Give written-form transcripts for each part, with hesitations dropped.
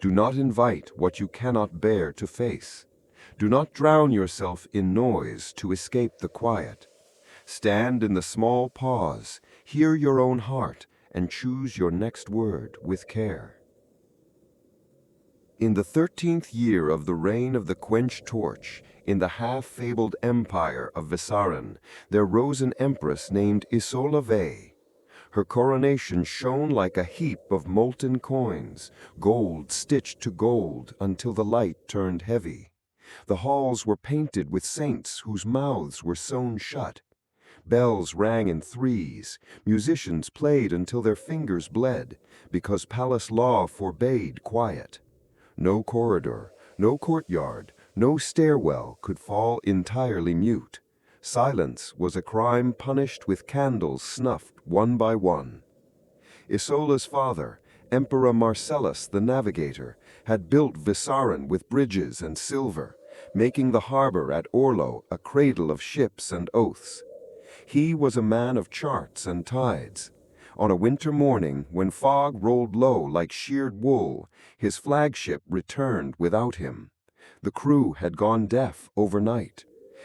Do not invite what you cannot bear to face. Do not drown yourself in noise to escape the quiet. Stand in the small pause, hear your own heart, and choose your next word with care. In the 13th year of the reign of the quenched torch, in the half-fabled empire of Veszaryn, there rose an empress named Isola Vey. Her coronation shone like a heap of molten coins, gold stitched to gold until the light turned heavy. The halls were painted with saints whose mouths were sewn shut. Bells rang in threes, musicians played until their fingers bled, because palace law forbade quiet. No corridor, no courtyard, no stairwell could fall entirely mute. Silence was a crime punished with candles snuffed one by one. Isola's father, Emperor Marcellus the Navigator, had built Veszaryn with bridges and silver, making the harbor at Orlo a cradle of ships and oaths. He was a man of charts and tides. On a winter morning, when fog rolled low like sheared wool, his flagship returned without him. The crew had gone deaf overnight.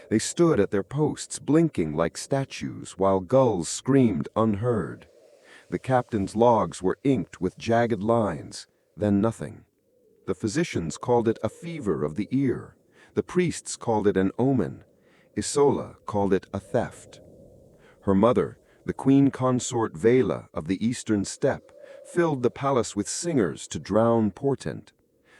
They stood at their posts blinking like statues while gulls screamed unheard. The captain's logs were inked with jagged lines, then nothing. The physicians called it a fever of the ear. The priests called it an omen. Isola called it a theft. Her mother, the queen consort Vela of the eastern steppe, filled the palace with singers to drown portent.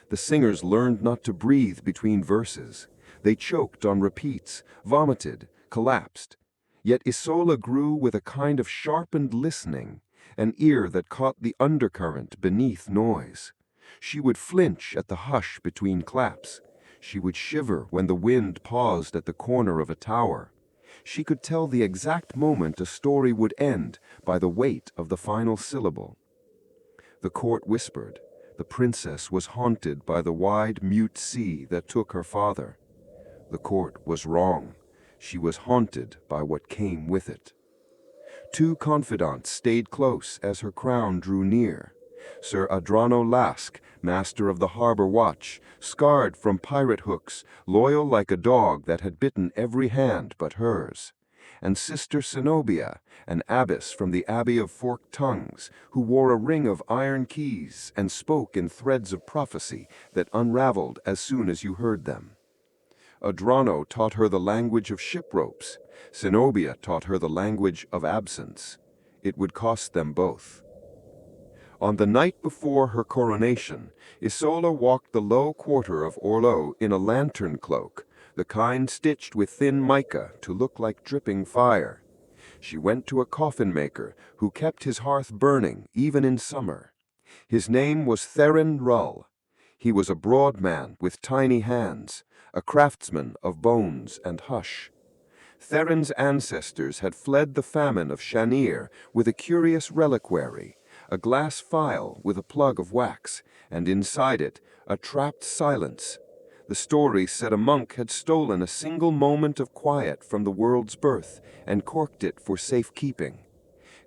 The singers learned not to breathe between verses. They choked on repeats, vomited, collapsed. Yet Isola grew with a kind of sharpened listening, an ear that caught the undercurrent beneath noise. She would flinch at the hush between claps. She would shiver when the wind paused at the corner of a tower. She could tell the exact moment a story would end by the weight of the final syllable. The court whispered. The princess was haunted by the wide, mute sea that took her father. The court was wrong. She was haunted by what came with it. Two confidants stayed close as her crown drew near. Sir Adrano Lask, master of the harbor watch, scarred from pirate hooks, loyal like a dog that had bitten every hand but hers. And Sister Cenobia, an abbess from the Abbey of Forked Tongues, who wore a ring of iron keys and spoke in threads of prophecy that unraveled as soon as you heard them. Adrano taught her the language of ship ropes. Cenobia taught her the language of absence. It would cost them both. On the night before her coronation, Isola walked the low quarter of Orlo in a lantern cloak, the kind stitched with thin mica to look like dripping fire. She went to a coffin-maker who kept his hearth burning even in summer. His name was Theron Rull. He was a broad man with tiny hands, a craftsman of bones and hush. Theron's ancestors had fled the famine of Shanir with a curious reliquary, a glass phial with a plug of wax, and inside it, a trapped silence. The story said a monk had stolen a single moment of quiet from the world's birth and corked it for safekeeping.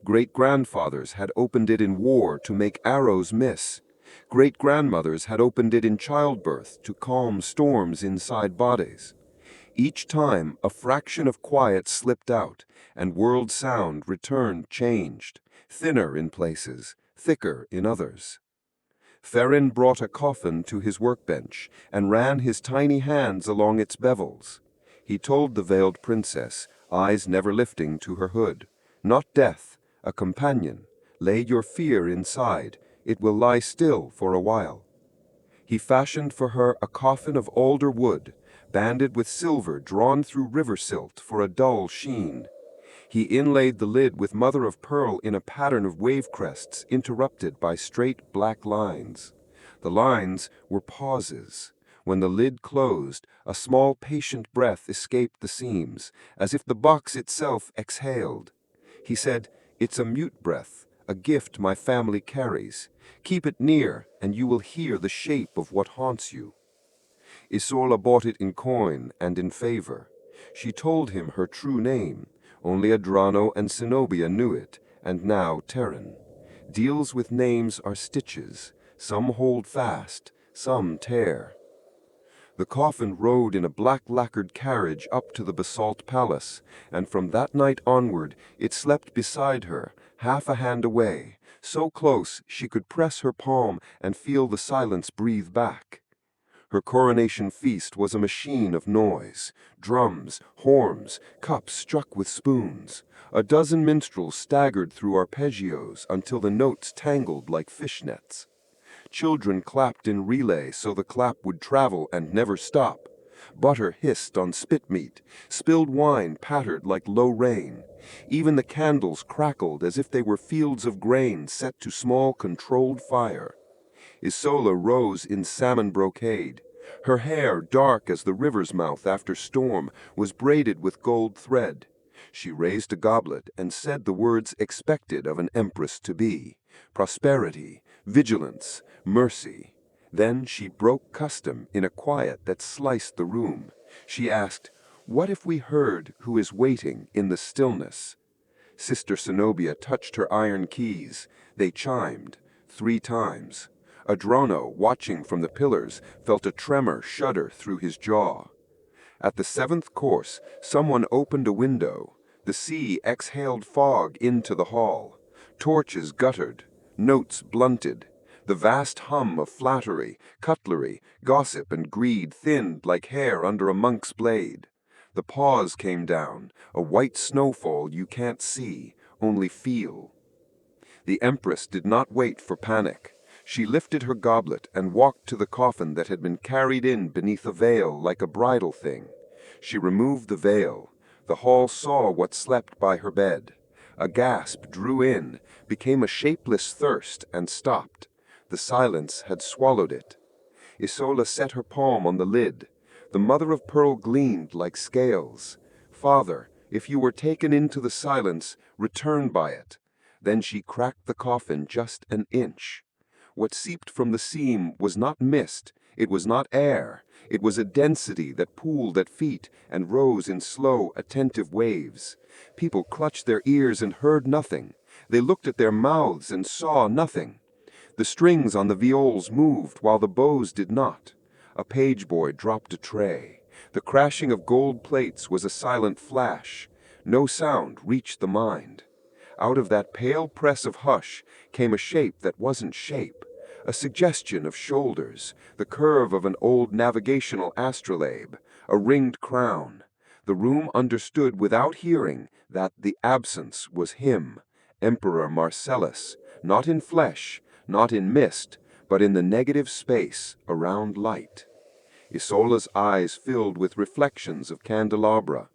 Great-grandfathers had opened it in war to make arrows miss. Great-grandmothers had opened it in childbirth to calm storms inside bodies. Each time, a fraction of quiet slipped out, and world sound returned changed, thinner in places, thicker in others. Theron brought a coffin to his workbench and ran his tiny hands along its bevels. He told the veiled princess, eyes never lifting to her hood, "Not death, a companion. Lay your fear inside. It will lie still for a while." He fashioned for her a coffin of alder wood, banded with silver drawn through river silt for a dull sheen. He inlaid the lid with mother of pearl in a pattern of wave crests interrupted by straight black lines. The lines were pauses. When the lid closed, a small patient breath escaped the seams, as if the box itself exhaled. He said, "It's a mute breath, a gift my family carries. Keep it near, and you will hear the shape of what haunts you." Isola bought it in coin and in favor. She told him her true name. Only Adrano and Cenobia knew it, and now Theron. Deals with names are stitches. Some hold fast, some tear. The coffin rode in a black lacquered carriage up to the basalt palace, and from that night onward it slept beside her, half a hand away, so close she could press her palm and feel the silence breathe back. Her coronation feast was a machine of noise, drums, horns, cups struck with spoons. A dozen minstrels staggered through arpeggios until the notes tangled like fishnets. Children clapped in relay so the clap would travel and never stop. Butter hissed on spit meat, spilled wine pattered like low rain. Even the candles crackled as if they were fields of grain set to small controlled fire. Isola rose in salmon brocade. Her hair, dark as the river's mouth after storm, was braided with gold thread. She raised a goblet and said the words expected of an empress to be: prosperity, vigilance, mercy. Then she broke custom in a quiet that sliced the room. She asked, "What if we heard who is waiting in the stillness?" Sister Cenobia touched her iron keys. They chimed 3 times. Adrano, watching from the pillars, felt a tremor shudder through his jaw. At the 7th course, someone opened a window. The sea exhaled fog into the hall. Torches guttered, notes blunted. The vast hum of flattery, cutlery, gossip, and greed thinned like hair under a monk's blade. The pause came down, a white snowfall you can't see, only feel. The Empress did not wait for panic. She lifted her goblet and walked to the coffin that had been carried in beneath a veil like a bridal thing. She removed the veil. The hall saw what slept by her bed. A gasp drew in, became a shapeless thirst, and stopped. The silence had swallowed it. Isola set her palm on the lid. The mother of pearl gleamed like scales. "Father, if you were taken into the silence, return by it." Then she cracked the coffin just an inch. What seeped from the seam was not mist, it was not air, it was a density that pooled at feet and rose in slow, attentive waves. People clutched their ears and heard nothing. They looked at their mouths and saw nothing. The strings on the viols moved while the bows did not. A page boy dropped a tray. The crashing of gold plates was a silent flash. No sound reached the mind. Out of that pale press of hush came a shape that wasn't shape, a suggestion of shoulders, the curve of an old navigational astrolabe, a ringed crown. The room understood without hearing that the absence was him, Emperor Marcellus, not in flesh, not in mist, but in the negative space around light. Isola's eyes filled with reflections of candelabra.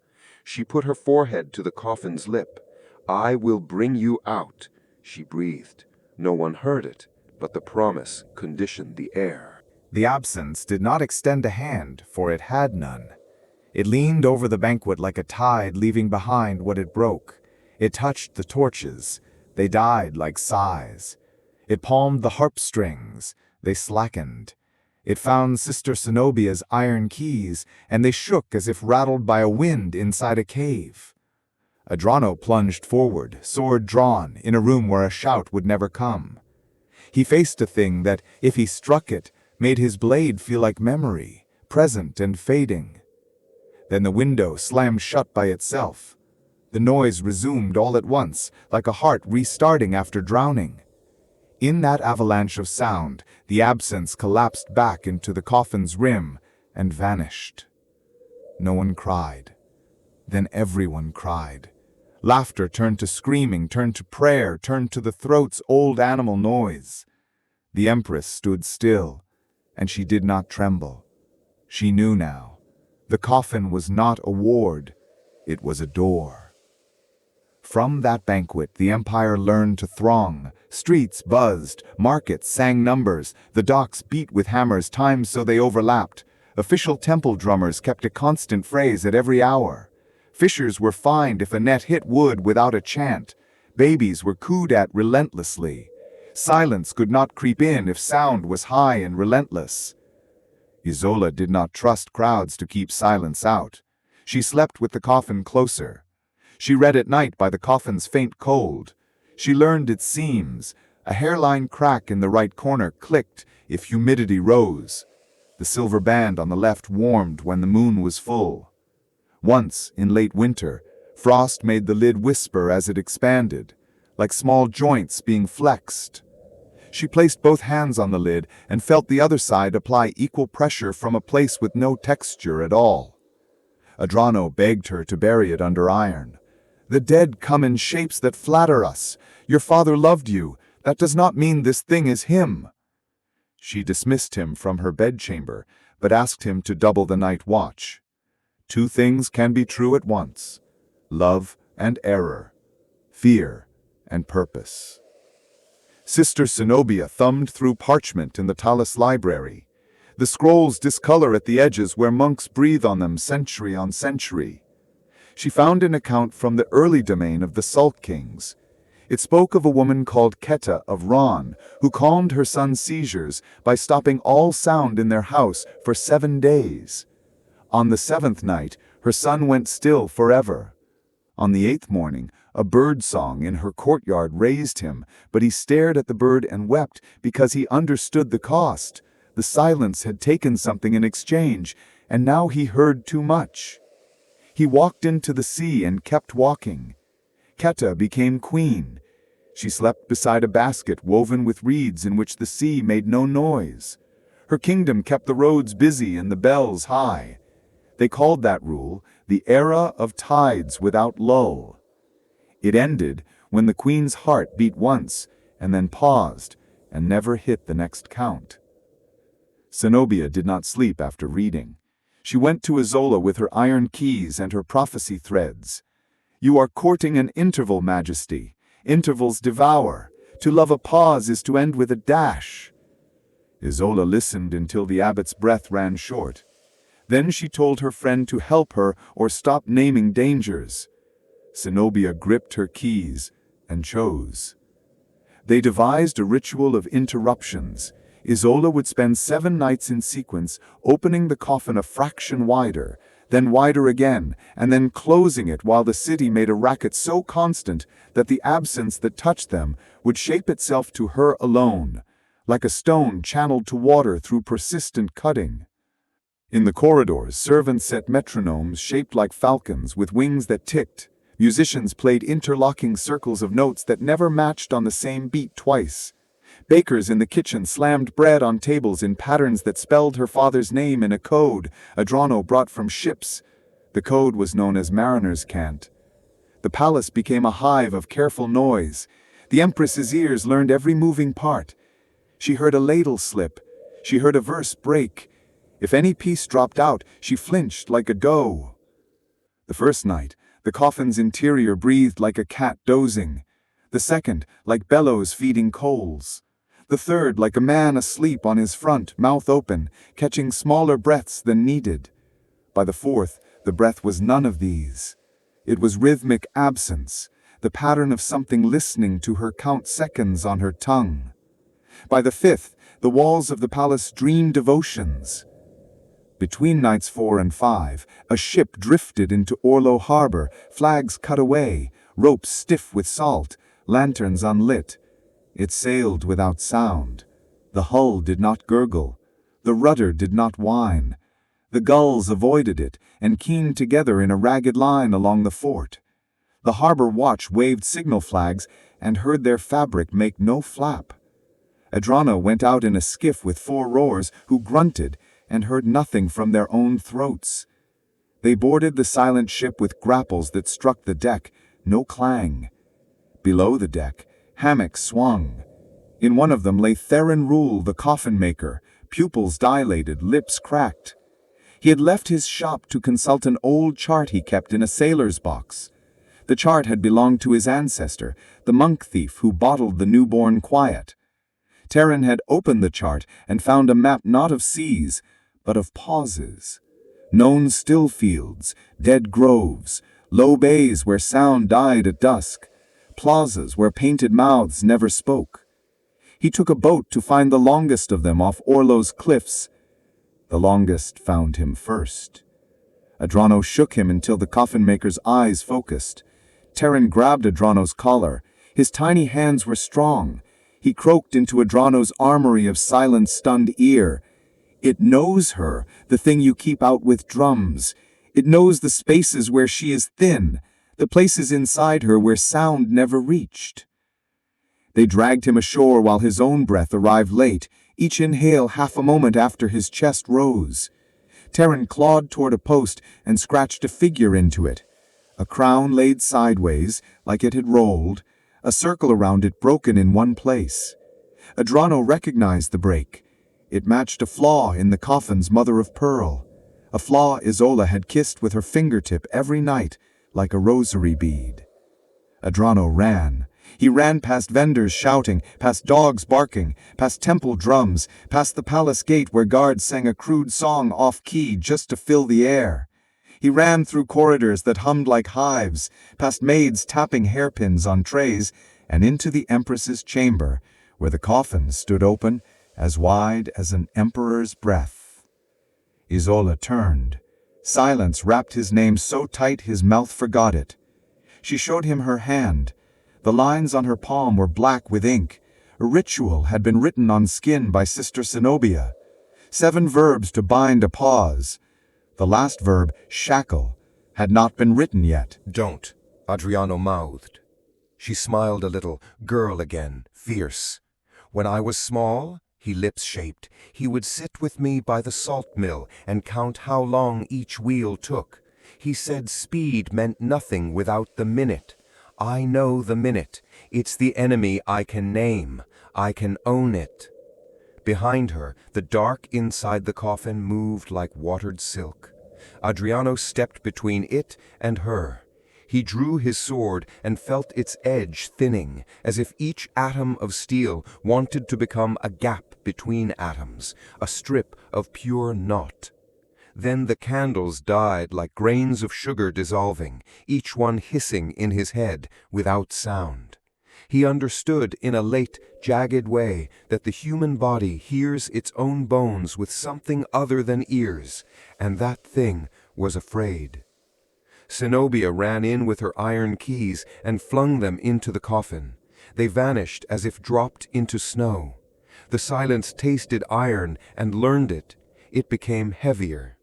She put her forehead to the coffin's lip. "I will bring you out," she breathed. No one heard it, but the promise conditioned the air. The absence did not extend a hand, for it had none. It leaned over the banquet like a tide, leaving behind what it broke. It touched the torches. They died like sighs. It palmed the harp strings. They slackened. It found Sister Cenobia's iron keys, and they shook as if rattled by a wind inside a cave. Adrano plunged forward, sword drawn, in a room where a shout would never come. He faced a thing that, if he struck it, made his blade feel like memory, present and fading. Then the window slammed shut by itself. The noise resumed all at once, like a heart restarting after drowning. In that avalanche of sound, the absence collapsed back into the coffin's rim and vanished. No one cried. Then everyone cried. Laughter turned to screaming, turned to prayer, turned to the throat's old animal noise. The Empress stood still, and she did not tremble. She knew now. The coffin was not a ward, it was a door. From that banquet, the Empire learned to throng. Streets buzzed, markets sang numbers, the docks beat with hammers timed so they overlapped. Official temple drummers kept a constant phrase at every hour. Fishers were fined if a net hit wood without a chant. Babies were cooed at relentlessly. Silence could not creep in if sound was high and relentless. Isola did not trust crowds to keep silence out. She slept with the coffin closer. She read at night by the coffin's faint cold. She learned its seams. A hairline crack in the right corner clicked if humidity rose. The silver band on the left warmed when the moon was full. Once, in late winter, frost made the lid whisper as it expanded, like small joints being flexed. She placed both hands on the lid and felt the other side apply equal pressure from a place with no texture at all. Adrano begged her to bury it under iron. "The dead come in shapes that flatter us. Your father loved you. That does not mean this thing is him." She dismissed him from her bedchamber, but asked him to double the night watch. Two things can be true at once: love and error, fear and purpose. Sister Cenobia thumbed through parchment in the Talus library. The scrolls discolor at the edges where monks breathe on them century on century. She found an account from the early domain of the Salt Kings. It spoke of a woman called Keta of Ron, who calmed her son's seizures by stopping all sound in their house for 7 days. On the 7th night, her son went still forever. On the 8th morning, a bird song in her courtyard raised him, but he stared at the bird and wept because he understood the cost. The silence had taken something in exchange, and now he heard too much. He walked into the sea and kept walking. Keta became queen. She slept beside a basket woven with reeds in which the sea made no noise. Her kingdom kept the roads busy and the bells high. They called that rule the era of tides without lull. It ended when the queen's heart beat once and then paused and never hit the next count. Cenobia did not sleep after reading. She went to Isola with her iron keys and her prophecy threads. "You are courting an interval, Majesty. Intervals devour. To love a pause is to end with a dash." Isola listened until the abbot's breath ran short. Then she told her friend to help her or stop naming dangers. Cenobia gripped her keys and chose. They devised a ritual of interruptions. Isola would spend 7 nights in sequence, opening the coffin a fraction wider, then wider again, and then closing it while the city made a racket so constant that the absence that touched them would shape itself to her alone, like a stone channeled to water through persistent cutting. In the corridors, servants set metronomes shaped like falcons with wings that ticked. Musicians played interlocking circles of notes that never matched on the same beat twice. Bakers in the kitchen slammed bread on tables in patterns that spelled her father's name in a code Adrano brought from ships. The code was known as mariner's cant. The palace became a hive of careful noise. The Empress's ears learned every moving part. She heard a ladle slip. She heard a verse break. If any piece dropped out, she flinched like a doe. The first night, the coffin's interior breathed like a cat dozing. The second, like bellows feeding coals. The third, like a man asleep on his front, mouth open, catching smaller breaths than needed. By the fourth, the breath was none of these. It was rhythmic absence, the pattern of something listening to her count seconds on her tongue. By the fifth, the walls of the palace dreamed devotions. Between nights 4 and 5, a ship drifted into Orlo harbor, flags cut away, ropes stiff with salt, lanterns unlit. It sailed without sound. The hull did not gurgle. The rudder did not whine. The gulls avoided it and keened together in a ragged line along the fort. The harbor watch waved signal flags and heard their fabric make no flap. Adrano went out in a skiff with 4 rowers who grunted and heard nothing from their own throats. They boarded the silent ship with grapples that struck the deck, no clang. Below the deck, hammocks swung. In one of them lay Theron Rule, the coffin-maker, pupils dilated, lips cracked. He had left his shop to consult an old chart he kept in a sailor's box. The chart had belonged to his ancestor, the monk thief who bottled the newborn quiet. Theron had opened the chart and found a map not of seas, but of pauses. Known still fields, dead groves, low bays where sound died at dusk, plazas where painted mouths never spoke. He took a boat to find the longest of them off Orlo's cliffs. The longest found him first. Adrano shook him until the coffin-maker's eyes focused. Theron grabbed Adrano's collar. His tiny hands were strong. He croaked into Adrano's armory of silence-stunned ear. "It knows her, the thing you keep out with drums. It knows the spaces where she is thin, the places inside her where sound never reached." They dragged him ashore while his own breath arrived late, each inhale half a moment after his chest rose. Terran clawed toward a post and scratched a figure into it. A crown laid sideways, like it had rolled, a circle around it broken in one place. Adrano recognized the break. It matched a flaw in the coffin's mother of pearl, a flaw Isola had kissed with her fingertip every night, like a rosary bead. Adrano ran. He ran past vendors shouting, past dogs barking, past temple drums, past the palace gate where guards sang a crude song off-key just to fill the air. He ran through corridors that hummed like hives, past maids tapping hairpins on trays, and into the Empress's chamber, where the coffin stood open, as wide as an emperor's breath. Isola turned. Silence wrapped his name so tight his mouth forgot it. She showed him her hand. The lines on her palm were black with ink. A ritual had been written on skin by Sister Cenobia. 7 verbs to bind a pause. The last verb, shackle, had not been written yet. "Don't," Adrano mouthed. She smiled a little, girl again, fierce. "When I was small," he lips-shaped, "he would sit with me by the salt mill and count how long each wheel took. He said speed meant nothing without the minute. I know the minute. It's the enemy I can name. I can own it." Behind her, the dark inside the coffin moved like watered silk. Adrano stepped between it and her. He drew his sword and felt its edge thinning, as if each atom of steel wanted to become a gap between atoms, a strip of pure knot. Then the candles died like grains of sugar dissolving, each one hissing in his head without sound. He understood in a late, jagged way that the human body hears its own bones with something other than ears, and that thing was afraid. Cenobia ran in with her iron keys and flung them into the coffin. They vanished as if dropped into snow. The silence tasted iron and learned it. It became heavier.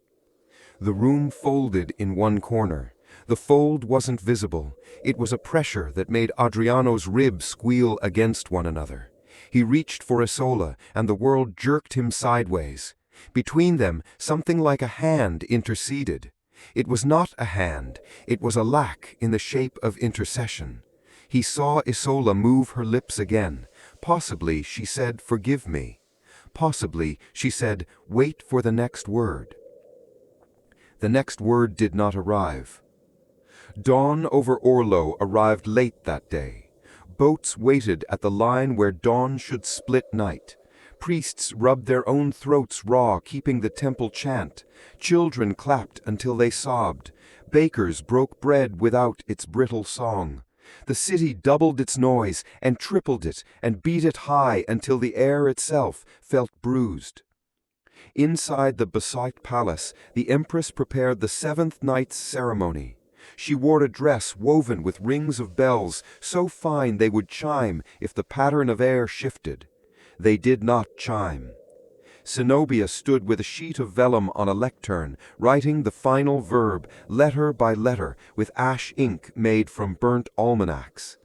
The room folded in one corner. The fold wasn't visible. It was a pressure that made Adrano's ribs squeal against one another. He reached for Isola, and the world jerked him sideways. Between them, something like a hand interceded. It was not a hand. It was a lack in the shape of intercession. He saw Isola move her lips again. Possibly she said, "Forgive me." Possibly she said, "Wait for the next word." The next word did not arrive. Dawn over Orlo arrived late that day. Boats waited at the line where dawn should split night. Priests rubbed their own throats raw, keeping the temple chant. Children clapped until they sobbed. Bakers broke bread without its brittle song. The city doubled its noise and tripled it and beat it high until the air itself felt bruised. Inside the Beside Palace, the Empress prepared the 7th night's ceremony. She wore a dress woven with rings of bells, so fine they would chime if the pattern of air shifted. They did not chime. Cenobia stood with a sheet of vellum on a lectern, writing the final verb, letter by letter, with ash ink made from burnt almanacs.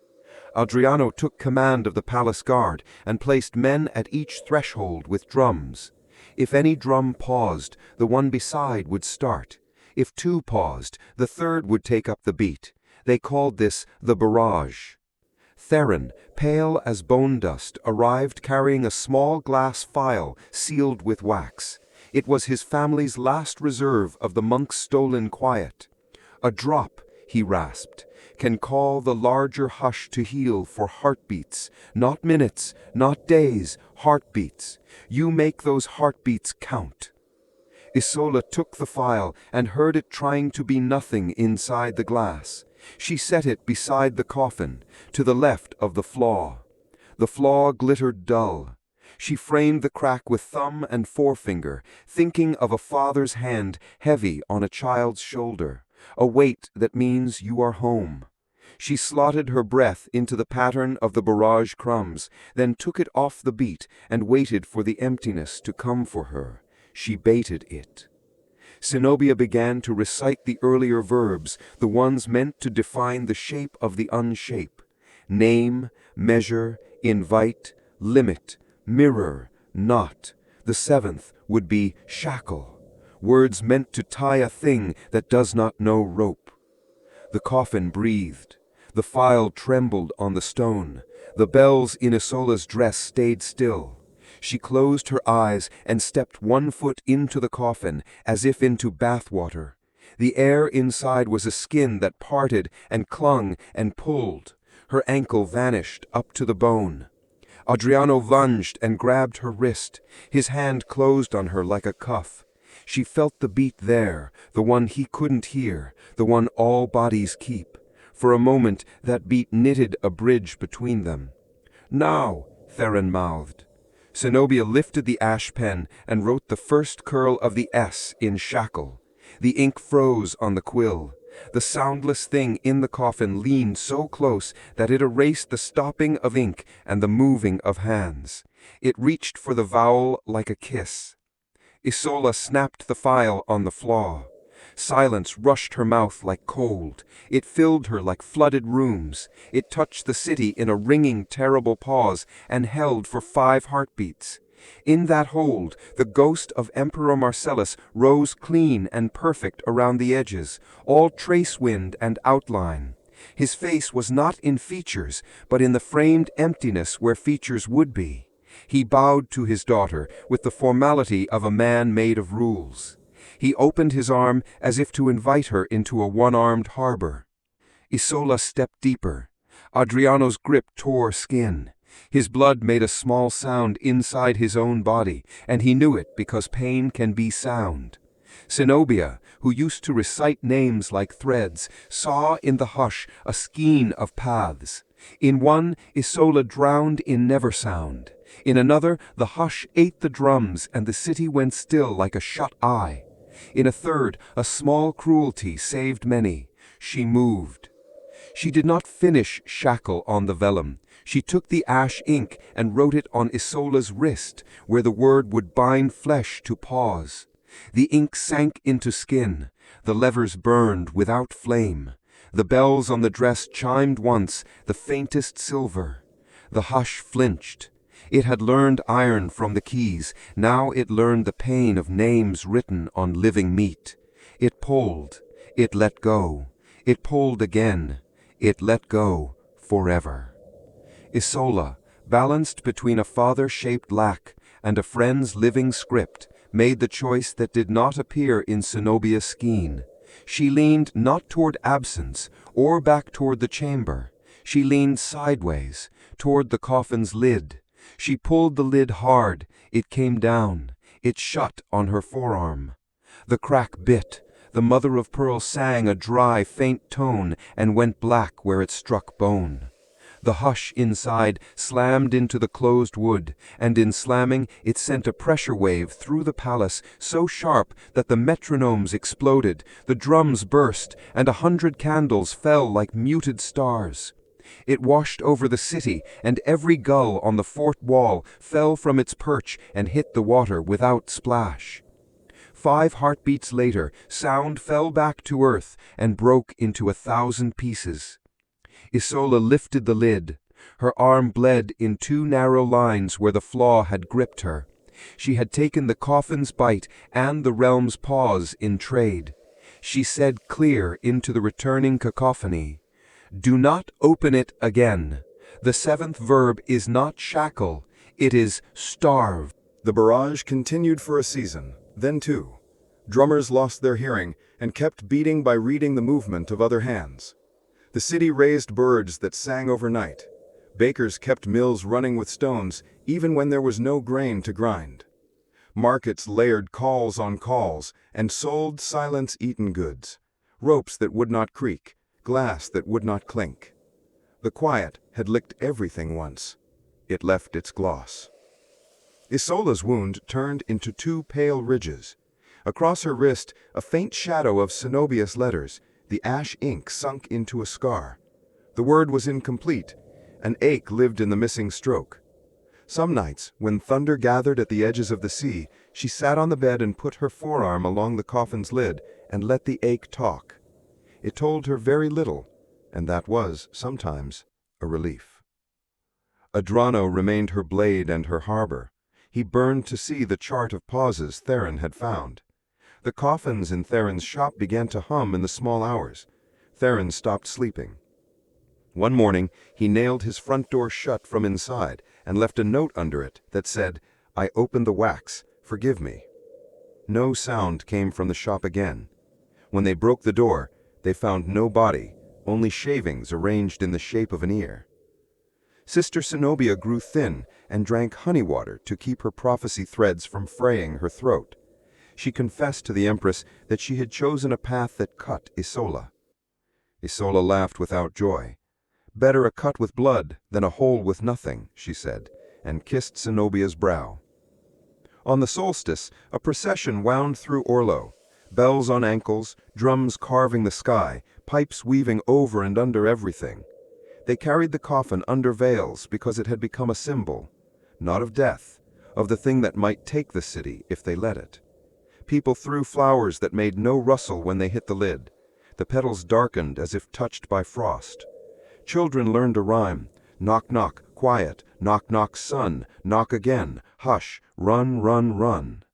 Adrano took command of the palace guard and placed men at each threshold with drums. If any drum paused, the one beside would start. If 2 paused, the 3rd would take up the beat. They called this the barrage. Theron, pale as bone dust, arrived carrying a small glass phial sealed with wax. It was his family's last reserve of the monk's stolen quiet. "A drop," he rasped, "can call the larger hush to heal for heartbeats, not minutes, not days, heartbeats. You make those heartbeats count." Isola took the phial and heard it trying to be nothing inside the glass. She set it beside the coffin, to the left of the flaw. The flaw glittered dull. She framed the crack with thumb and forefinger, thinking of a father's hand heavy on a child's shoulder, a weight that means you are home. She slotted her breath into the pattern of the barrage crumbs, then took it off the beat and waited for the emptiness to come for her. She baited it. Cenobia began to recite the earlier verbs, the ones meant to define the shape of the unshape. Name, measure, invite, limit, mirror, knot. The seventh would be shackle, words meant to tie a thing that does not know rope. The coffin breathed. The file trembled on the stone. The bells in Isola's dress stayed still. She closed her eyes and stepped 1 foot into the coffin, as if into bathwater. The air inside was a skin that parted and clung and pulled. Her ankle vanished up to the bone. Adrano lunged and grabbed her wrist. His hand closed on her like a cuff. She felt the beat there, the one he couldn't hear, the one all bodies keep. For a moment that beat knitted a bridge between them. "Now," Theron mouthed. Cenobia lifted the ash pen and wrote the first curl of the S in shackle. The ink froze on the quill. The soundless thing in the coffin leaned so close that it erased the stopping of ink and the moving of hands. It reached for the vowel like a kiss. Isola snapped the file on the flaw. Silence rushed her mouth like cold. It filled her like flooded rooms. It touched the city in a ringing, terrible pause and held for 5 heartbeats. In that hold, the ghost of Emperor Marcellus rose clean and perfect around the edges, all trace wind and outline. His face was not in features, but in the framed emptiness where features would be. He bowed to his daughter with the formality of a man made of rules. He opened his arm as if to invite her into a one-armed harbor. Isola stepped deeper. Adriano's grip tore skin. His blood made a small sound inside his own body, and he knew it because pain can be sound. Cenobia, who used to recite names like threads, saw in the hush a skein of paths. In one, Isola drowned in never sound. In another, the hush ate the drums and the city went still like a shut eye. In a third, a small cruelty saved many. She moved. She did not finish shackle on the vellum. She took the ash ink and wrote it on Isola's wrist, where the word would bind flesh to pause. The ink sank into skin. The levers burned without flame. The bells on the dress chimed once, the faintest silver. The hush flinched. It had learned iron from the keys. Now it learned the pain of names written on living meat. It pulled. It let go. It pulled again. It let go forever. Isola, balanced between a father-shaped lack and a friend's living script, made the choice that did not appear in Cenobia's skein. She leaned not toward absence or back toward the chamber. She leaned sideways, toward the coffin's lid. She pulled the lid hard. It came down. It shut on her forearm. The crack bit. The mother-of-pearl sang a dry, faint tone and went black where it struck bone. The hush inside slammed into the closed wood, and in slamming it sent a pressure wave through the palace so sharp that the metronomes exploded, the drums burst, and 100 candles fell like muted stars. It washed over the city, and every gull on the fort wall fell from its perch and hit the water without splash. 5 heartbeats later, sound fell back to earth and broke into 1,000 pieces. Isola lifted the lid. Her arm bled in 2 narrow lines where the flaw had gripped her. She had taken the coffin's bite and the realm's pause in trade. She said clear into the returning cacophony, "Do not open it again. The 7th verb is not shackle, it is starve." The barrage continued for a season, then 2. Drummers lost their hearing and kept beating by reading the movement of other hands. The city raised birds that sang overnight. Bakers kept mills running with stones, even when there was no grain to grind. Markets layered calls on calls and sold silence-eaten goods. Ropes that would not creak, glass that would not clink. The quiet had licked everything once. It left its gloss. Isola's wound turned into 2 pale ridges. Across her wrist, a faint shadow of Cenobia's letters. The ash ink sunk into a scar. The word was incomplete. An ache lived in the missing stroke. Some nights, when thunder gathered at the edges of the sea, she sat on the bed and put her forearm along the coffin's lid and let the ache talk. It told her very little, and that was, sometimes, a relief. Adrano remained her blade and her harbor. He burned to see the chart of pauses Theron had found. The coffins in Theron's shop began to hum in the small hours. Theron stopped sleeping. One morning, he nailed his front door shut from inside and left a note under it that said, "I opened the wax, forgive me." No sound came from the shop again. When they broke the door, they found no body, only shavings arranged in the shape of an ear. Sister Cenobia grew thin and drank honey water to keep her prophecy threads from fraying her throat. She confessed to the Empress that she had chosen a path that cut Isola. Isola laughed without joy. "Better a cut with blood than a hole with nothing," she said, and kissed Cenobia's brow. On the solstice, a procession wound through Orlo. Bells on ankles, drums carving the sky, pipes weaving over and under everything. They carried the coffin under veils because it had become a symbol, not of death, of the thing that might take the city if they let it. People threw flowers that made no rustle when they hit the lid. The petals darkened as if touched by frost. Children learned a rhyme: knock, knock, quiet, knock, knock, son, knock again, hush, run, run, run.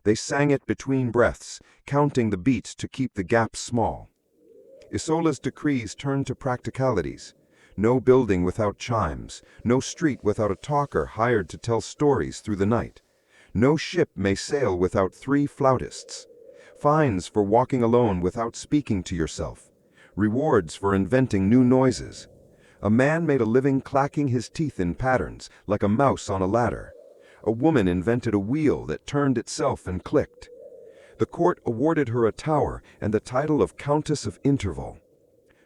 They sang it between breaths, counting the beats to keep the gaps small. Isola's decrees turned to practicalities. No building without chimes, no street without a talker hired to tell stories through the night. No ship may sail without 3 flautists. Fines for walking alone without speaking to yourself. Rewards for inventing new noises. A man made a living clacking his teeth in patterns, like a mouse on a ladder. A woman invented a wheel that turned itself and clicked. The court awarded her a tower and the title of Countess of Interval.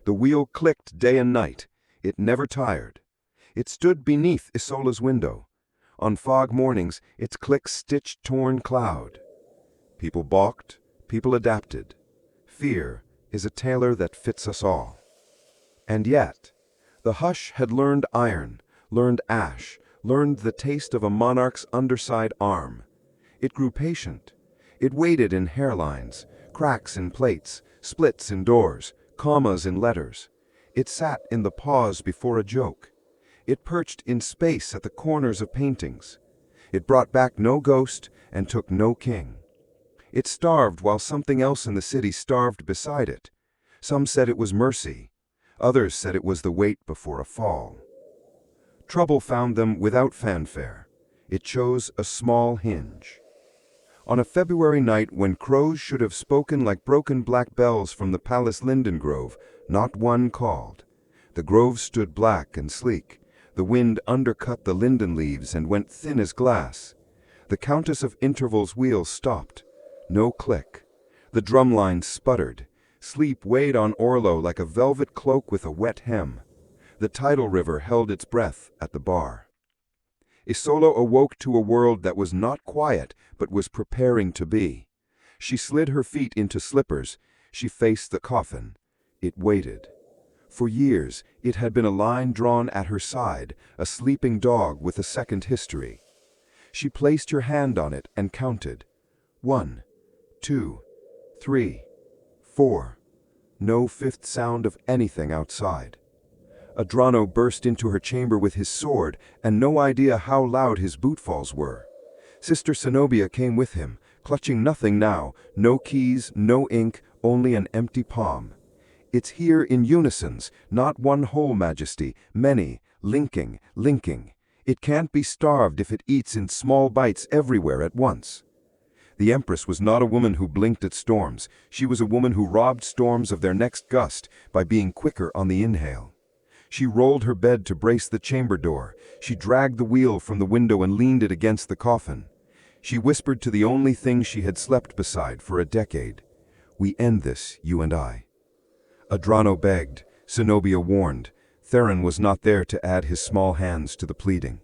The wheel clicked day and night. It never tired. It stood beneath Isola's window. On fog mornings, its click stitched torn cloud. People balked, people adapted. Fear is a tailor that fits us all. And yet, the hush had learned iron, learned ash, learned the taste of a monarch's underside arm. It grew patient. It waited in hairlines, cracks in plates, splits in doors, commas in letters. It sat in the pause before a joke. It perched in space at the corners of paintings. It brought back no ghost and took no king. It starved while something else in the city starved beside it. Some said it was mercy. Others said it was the wait before a fall. Trouble found them without fanfare. It chose a small hinge. On a February night when crows should have spoken like broken black bells from the palace linden grove, not one called. The grove stood black and sleek. The wind undercut the linden leaves and went thin as glass. The Countess of Interval's wheel stopped. No click. The drumline sputtered. Sleep weighed on Orlo like a velvet cloak with a wet hem. The tidal river held its breath at the bar. Isola awoke to a world that was not quiet, but was preparing to be. She slid her feet into slippers. She faced the coffin. It waited. For years, it had been a line drawn at her side, a sleeping dog with a second history. She placed her hand on it and counted. 1, 2, 3, 4. No fifth sound of anything outside. Adrano burst into her chamber with his sword, and no idea how loud his bootfalls were. Sister Cenobia came with him, clutching nothing now, no keys, no ink, only an empty palm. It's here in unisons, not one whole majesty, many, linking, linking. It can't be starved if it eats in small bites everywhere at once. The Empress was not a woman who blinked at storms. She was a woman who robbed storms of their next gust by being quicker on the inhale. She rolled her bed to brace the chamber door. She dragged the wheel from the window and leaned it against the coffin. She whispered to the only thing she had slept beside for a decade. "We end this, you and I." Adrano begged. Cenobia warned. Theron was not there to add his small hands to the pleading.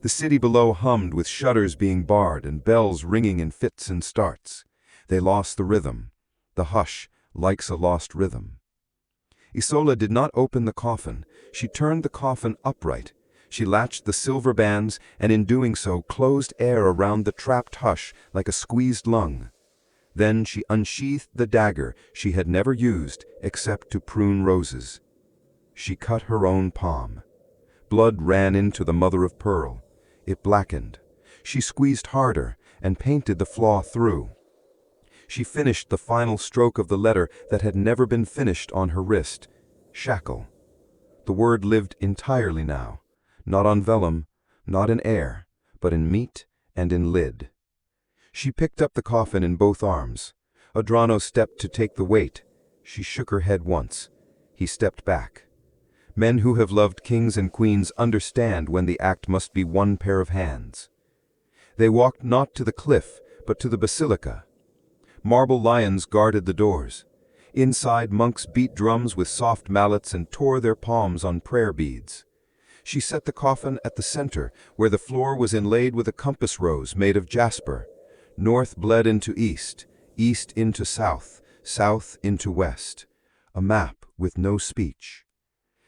The city below hummed with shutters being barred and bells ringing in fits and starts. They lost the rhythm. The hush likes a lost rhythm. Isola did not open the coffin. She turned the coffin upright. She latched the silver bands, and in doing so closed air around the trapped hush like a squeezed lung. Then she unsheathed the dagger she had never used except to prune roses. She cut her own palm. Blood ran into the mother of pearl. It blackened. She squeezed harder and painted the flaw through. She finished the final stroke of the letter that had never been finished on her wrist. Shackle. The word lived entirely now, not on vellum, not in air, but in meat and in lid. She picked up the coffin in both arms. Adrano stepped to take the weight. She shook her head once. He stepped back. Men who have loved kings and queens understand when the act must be one pair of hands. They walked not to the cliff, but to the basilica. Marble lions guarded the doors. Inside, monks beat drums with soft mallets and tore their palms on prayer beads. She set the coffin at the center, where the floor was inlaid with a compass rose made of jasper. North bled into east, east into south, south into west. A map with no speech.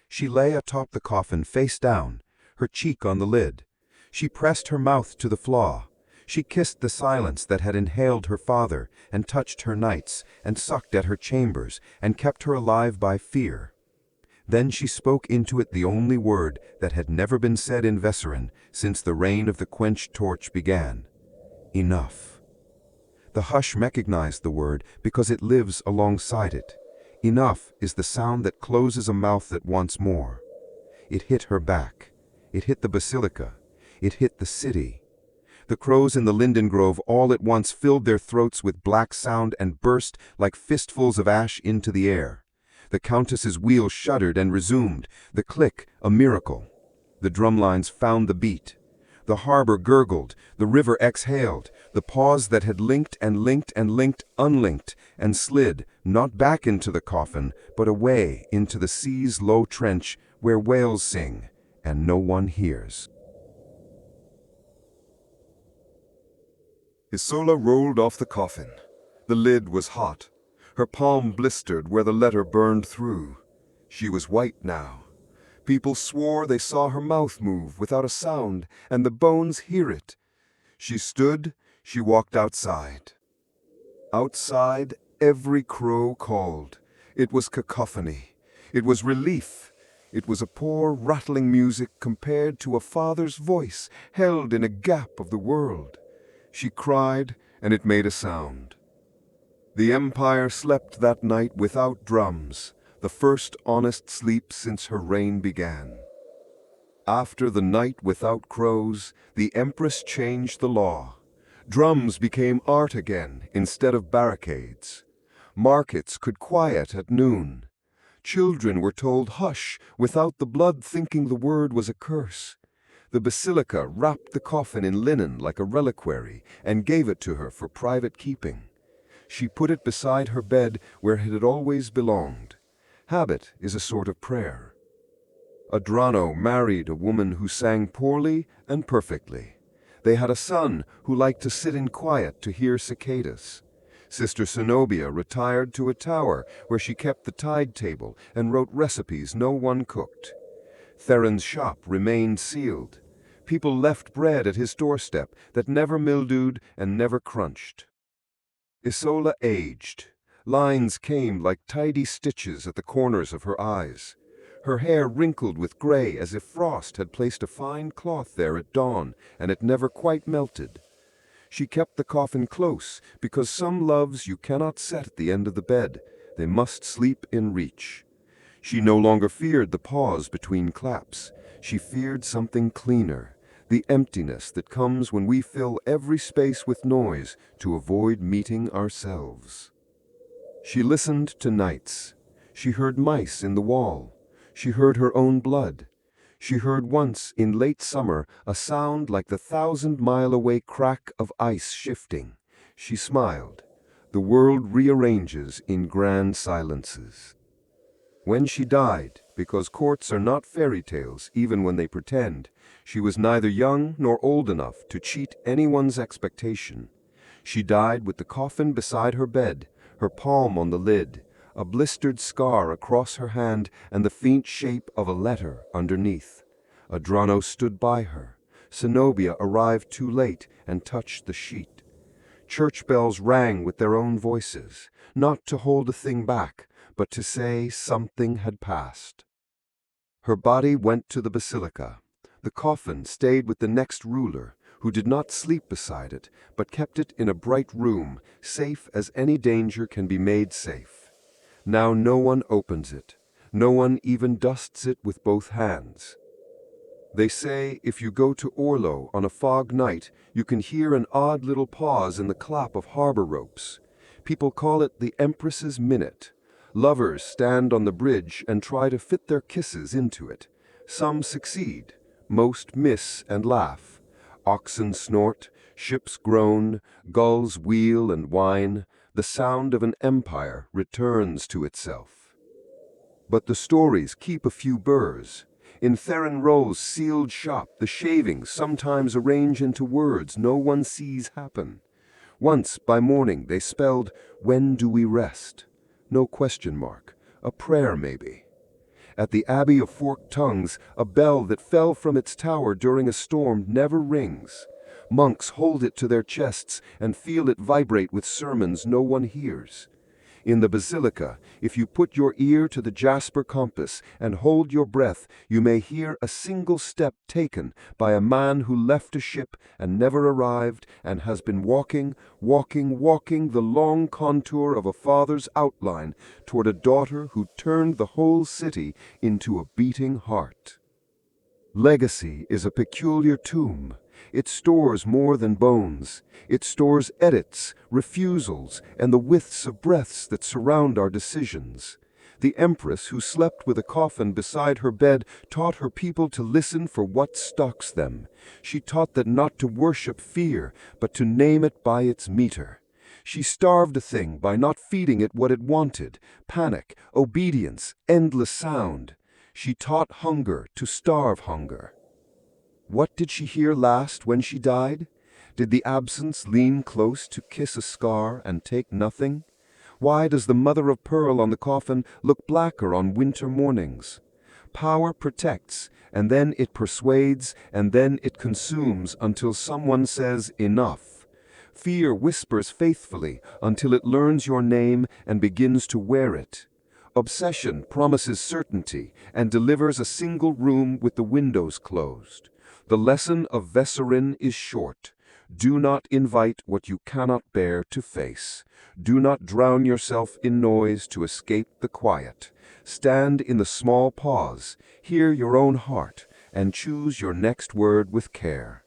She lay atop the coffin face down, her cheek on the lid. She pressed her mouth to the flaw. She kissed the silence that had inhaled her father, and touched her nights, and sucked at her chambers, and kept her alive by fear. Then she spoke into it the only word that had never been said in Veszaryn since the reign of the quenched torch began. Enough. The hush recognized the word because it lives alongside it. Enough is the sound that closes a mouth that wants more. It hit her back. It hit the basilica. It hit the city. The crows in the linden grove all at once filled their throats with black sound and burst like fistfuls of ash into the air. The countess's wheel shuddered and resumed, the click a miracle. The drumlines found the beat. The harbor gurgled, the river exhaled, the pause that had linked and linked and linked unlinked and slid, not back into the coffin, but away into the sea's low trench where whales sing and no one hears. Isola rolled off the coffin. The lid was hot. Her palm blistered where the letter burned through. She was white now. People swore they saw her mouth move without a sound, and the bones hear it. She stood, she walked outside. Outside, every crow called. It was cacophony. It was relief. It was a poor, rattling music compared to a father's voice held in a gap of the world. She cried, and it made a sound. The empire slept that night without drums, the first honest sleep since her reign began. After the night without crows, the empress changed the law. Drums became art again instead of barricades. Markets could quiet at noon. Children were told hush without the blood thinking the word was a curse. The basilica wrapped the coffin in linen like a reliquary and gave it to her for private keeping. She put it beside her bed where it had always belonged. Habit is a sort of prayer. Adrano married a woman who sang poorly and perfectly. They had a son who liked to sit in quiet to hear cicadas. Sister Cenobia retired to a tower where she kept the tide table and wrote recipes no one cooked. Theron's shop remained sealed. People left bread at his doorstep that never mildewed and never crunched. Isola aged. Lines came like tidy stitches at the corners of her eyes. Her hair wrinkled with gray as if frost had placed a fine cloth there at dawn, and it never quite melted. She kept the coffin close, because some loves you cannot set at the end of the bed. They must sleep in reach. She no longer feared the pause between claps. She feared something cleaner, the emptiness that comes when we fill every space with noise to avoid meeting ourselves. She listened to nights. She heard mice in the wall. She heard her own blood. She heard once, in late summer, a sound like the 1,000-mile-away crack of ice shifting. She smiled. The world rearranges in grand silences. When she died, because courts are not fairy tales even when they pretend, she was neither young nor old enough to cheat anyone's expectation. She died with the coffin beside her bed, her palm on the lid, a blistered scar across her hand and the faint shape of a letter underneath. Adrano stood by her. Cenobia arrived too late and touched the sheet. Church bells rang with their own voices, not to hold a thing back, but to say something had passed. Her body went to the basilica. The coffin stayed with the next ruler, who did not sleep beside it, but kept it in a bright room, safe as any danger can be made safe. Now no one opens it. No one even dusts it with both hands. They say if you go to Orlo on a fog night, you can hear an odd little pause in the clap of harbor ropes. People call it the Empress's Minute. Lovers stand on the bridge and try to fit their kisses into it. Some succeed, most miss and laugh. Oxen snort, ships groan, gulls wheel and whine. The sound of an empire returns to itself. But the stories keep a few burrs. In Theron Rowe's sealed shop, the shavings sometimes arrange into words no one sees happen. Once, by morning, they spelled, "When do we rest?" No question mark. A prayer, maybe. At the Abbey of Forked Tongues, a bell that fell from its tower during a storm never rings. Monks hold it to their chests and feel it vibrate with sermons no one hears. In the basilica, if you put your ear to the jasper compass and hold your breath, you may hear a single step taken by a man who left a ship and never arrived and has been walking the long contour of a father's outline toward a daughter who turned the whole city into a beating heart. Legacy is a peculiar tomb. It stores more than bones. It stores edits, refusals, and the widths of breaths that surround our decisions. The Empress Who Slept with a Coffin Beside Her Bed taught her people to listen for what stalks them. She taught that not to worship fear, but to name it by its meter. She starved a thing by not feeding it what it wanted: panic, obedience, endless sound. She taught hunger to starve hunger. What did she hear last when she died? Did the absence lean close to kiss a scar and take nothing? Why does the mother of pearl on the coffin look blacker on winter mornings? Power protects, and then it persuades, and then it consumes until someone says enough. Fear whispers faithfully until it learns your name and begins to wear it. Obsession promises certainty and delivers a single room with the windows closed. The lesson of Veszaryn is short. Do not invite what you cannot bear to face. Do not drown yourself in noise to escape the quiet. Stand in the small pause, hear your own heart, and choose your next word with care.